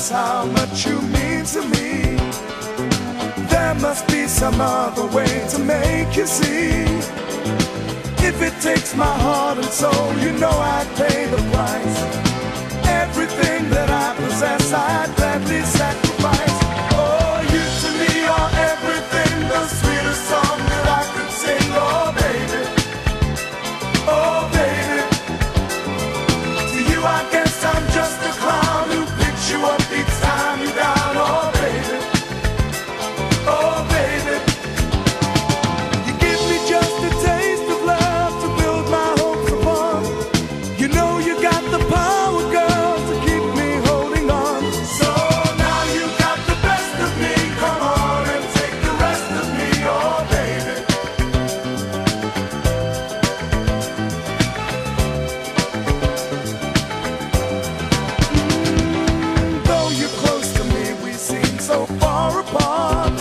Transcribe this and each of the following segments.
express how much you mean to me. There must be some other way to make you see. If it takes my heart and soul, you know I'd pay the price. Everything that I possess, I'd gladly sacrifice. Oh, you to me are everything, the sweetest song that I could sing. Oh, baby, oh, baby. To you I guess I'm just a clown who picks you up each time you're down. Oh, baby, oh, baby. You give me just a taste of love to build my hopes upon. You know you got the power, girl, to keep me holding on. So now you got the best of me. Come on and take the rest of me, oh, baby. Though you're close to me, we seem so far apart.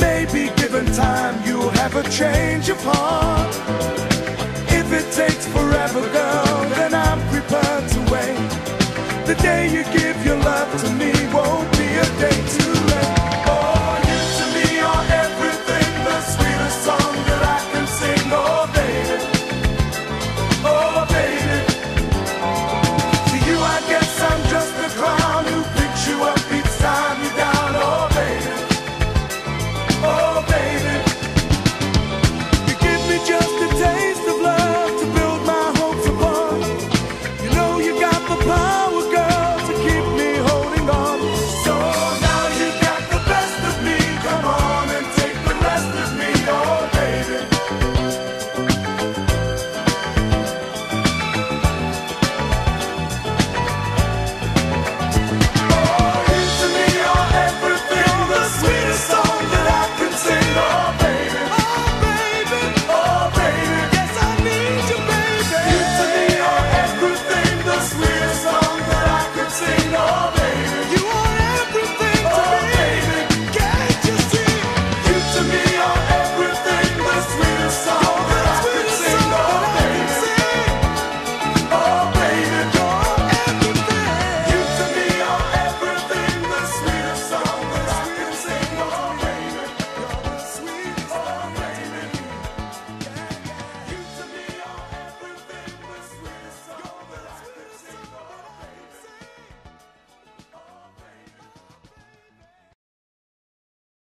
Maybe given time, you'll have a change of heart. If it takes forever, girl, then I'm prepared to wait. The day you give your love to me,